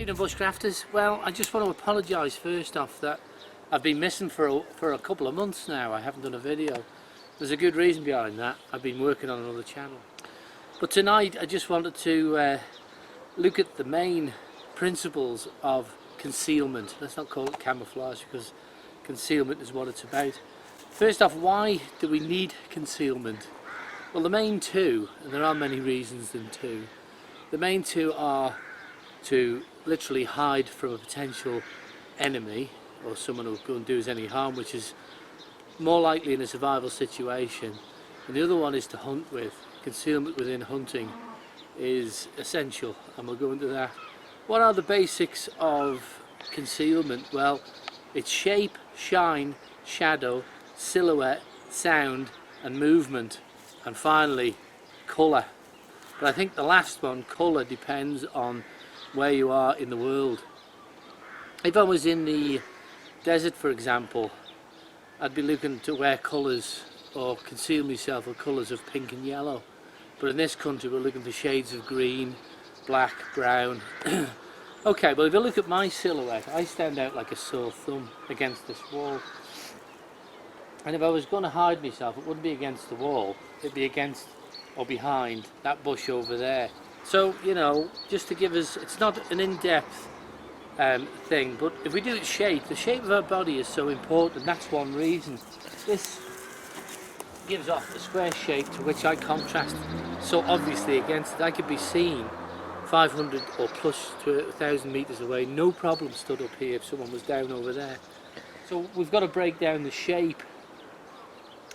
evening, Bushcrafters. Well, I just want to apologise first off that I've been missing for a couple of months now. I haven't done a video. There's a good reason behind that. I've been working on another channel. But tonight I just wanted to look at the main principles of concealment. Let's not call it camouflage, because concealment is what it's about. First off, why do we need concealment? Well, the main two, and there are many reasons than two, the main two are to literally hide from a potential enemy or someone who will go and do us any harm, which is more likely in a survival situation, and the other one is to hunt with. Concealment within hunting is essential, and we'll go into that. What are the basics of concealment? Well, it's shape, shine, shadow, silhouette, sound and movement, and finally colour. But I think the last one, colour, depends on where you are in the world. If I was in the desert, for example, I'd be looking to wear colours or conceal myself with colours of pink and yellow. But in this country we're looking for shades of green, black, brown. Okay, well, if you look at my silhouette, I stand out like a sore thumb against this wall. And if I was going to hide myself, it wouldn't be against the wall, it'd be against or behind that bush over there. So, you know, just to give us, it's not an in-depth thing, but if we do it shape, the shape of our body is so important. That's one reason. This gives off the square shape to which I contrast so obviously against it. I could be seen 500 or plus to 1,000 meters away, no problem, stood up here if someone was down over there. So we've got to break down the shape,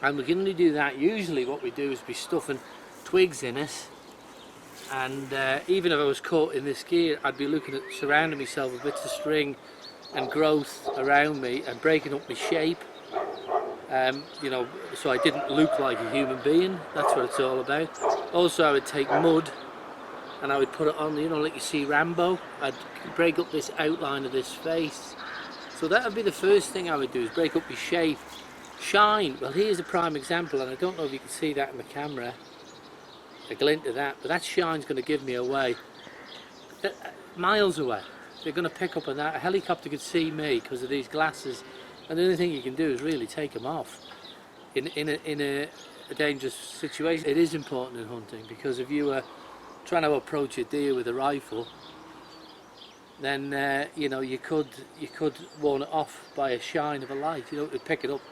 and we can only do that. Usually what we do is be stuffing twigs in it, and even if I was caught in this gear, I'd be looking at surrounding myself with bits of string and growth around me and breaking up my shape, you know, so I didn't look like a human being. That's what it's all about. Also, I would take mud and I would put it on, you know, like you see Rambo. I'd break up this outline of this face. So that would be the first thing I would do, is break up my shape. Shine, well, here's a prime example, and I don't know if you can see that in the camera, a glint of that, but that shine's going to give me away miles away. They're going to pick up on that. A helicopter could see me because of these glasses, and the only thing you can do is really take them off in a dangerous situation. It is important in hunting, because if you were trying to approach a deer with a rifle, then you know, you could warn it off by a shine of a light. You know, it'd pick it up,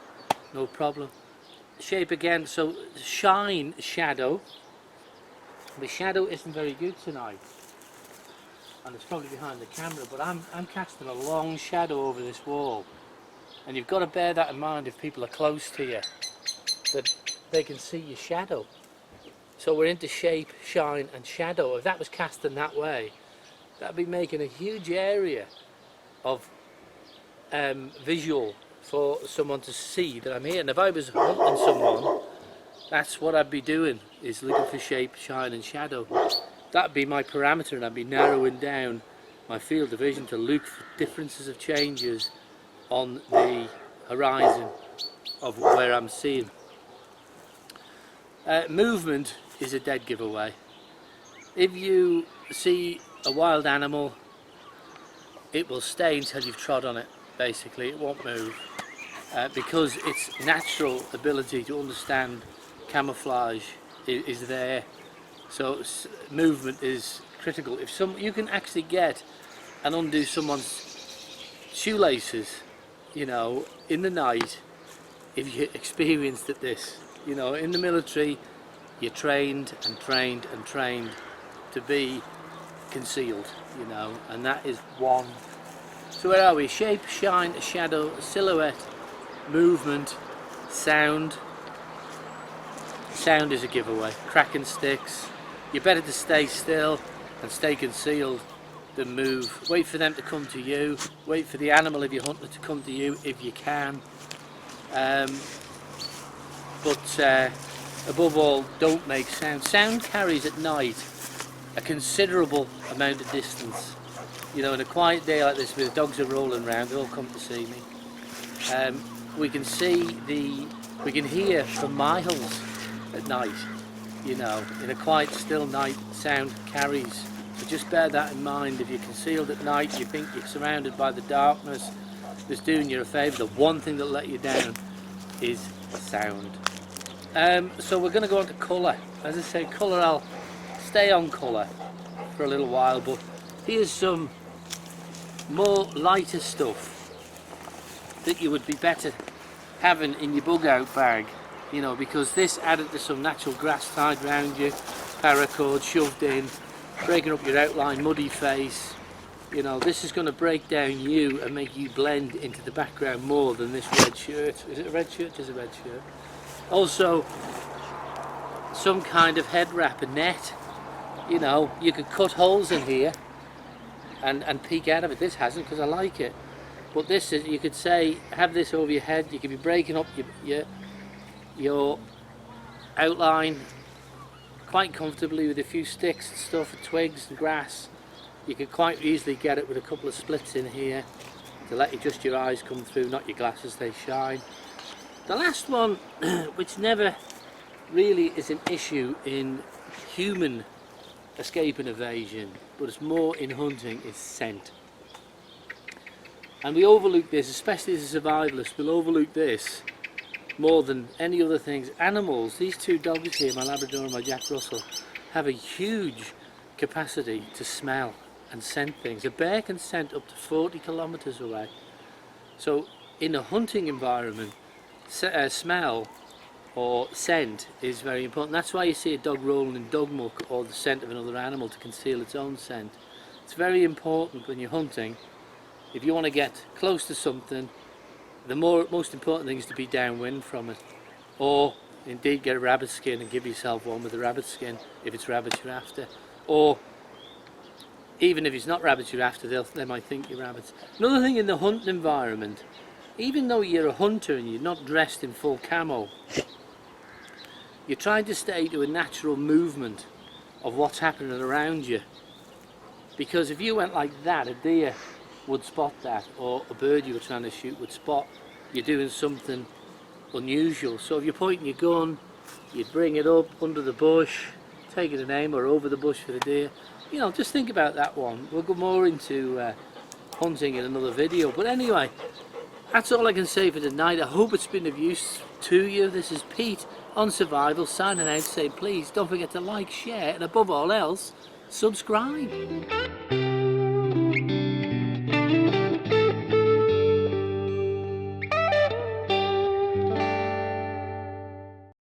no problem. Shape again, so shine, shadow. The shadow isn't very good tonight, and it's probably behind the camera, but I'm casting a long shadow over this wall, and you've got to bear that in mind if people are close to you, that they can see your shadow. So we're into shape, shine and shadow. If that was casting that way, that'd be making a huge area of visual for someone to see that I'm here. And if I was hunting someone, that's what I'd be doing, is looking for shape, shine and shadow. That'd be my parameter, and I'd be narrowing down my field of vision to look for differences of changes on the horizon of where I'm seeing. Movement is a dead giveaway. If you see a wild animal, it will stay until you've trod on it. Basically, it won't move, because its natural ability to understand camouflage is there. So movement is critical. If you can actually get and undo someone's shoelaces, you know, in the night, if you experienced at this, you know, in the military, you're trained and trained and trained to be concealed, you know, and that is one. So where are we? Shape, shine, shadow, silhouette, movement, sound. Sound is a giveaway. Cracking sticks. You're better to stay still and stay concealed than move. Wait for them to come to you. Wait for the animal, if you're hunting, to come to you if you can. But above all, don't make sound. Sound carries at night a considerable amount of distance. You know, in a quiet day like this, where the dogs are rolling around, they all come to see me. We can hear for miles at night. You know, in a quiet, still night, sound carries So just bear that in mind. If you're concealed at night, you think you're surrounded by the darkness, just doing you a favour. The one thing that'll let you down is sound. So we're going to go on to colour. As I say, colour, I'll stay on colour for a little while, but here's some more lighter stuff that you would be better having in your bug out bag, you know, because this added to some natural grass tied around you, paracord shoved in, breaking up your outline, muddy face, you know, this is going to break down you and make you blend into the background more than this red shirt. Is it a red shirt? Just a red shirt. Also, some kind of head wrap, a net, you know, you could cut holes in here and peek out of it. This hasn't, because I like it. But this is, you could say, have this over your head. You could be breaking up your outline quite comfortably with a few sticks and stuff, and twigs and grass. You could quite easily get it with a couple of splits in here to let just your eyes come through, not your glasses, they shine. The last one, which never really is an issue in human escape and evasion, but it's more in hunting, is scent. And we overlook this, especially as a survivalist, we'll overlook this more than any other things. Animals, these two dogs here, my Labrador and my Jack Russell, have a huge capacity to smell and scent things. A bear can scent up to 40 kilometers away. So in a hunting environment, smell or scent is very important. That's why you see a dog rolling in dog muck or the scent of another animal to conceal its own scent. It's very important when you're hunting. If you want to get close to something, the most important thing is to be downwind from it, or indeed get a rabbit skin and give yourself one with a rabbit skin if it's rabbit you're after, or even if it's not rabbits you're after, they might think you're rabbits. Another thing in the hunting environment, even though you're a hunter and you're not dressed in full camo, you're trying to stay to a natural movement of what's happening around you, because if you went like that, a deer would spot that, or a bird you were trying to shoot would spot you're doing something unusual. So if you're pointing your gun, you'd bring it up under the bush, taking an aim, or over the bush for the deer. You know, just think about that one. We'll go more into hunting in another video, but anyway, that's all I can say for tonight. I hope it's been of use to you. This is Pete on Survival signing out, saying please don't forget to like, share, and above all else, subscribe.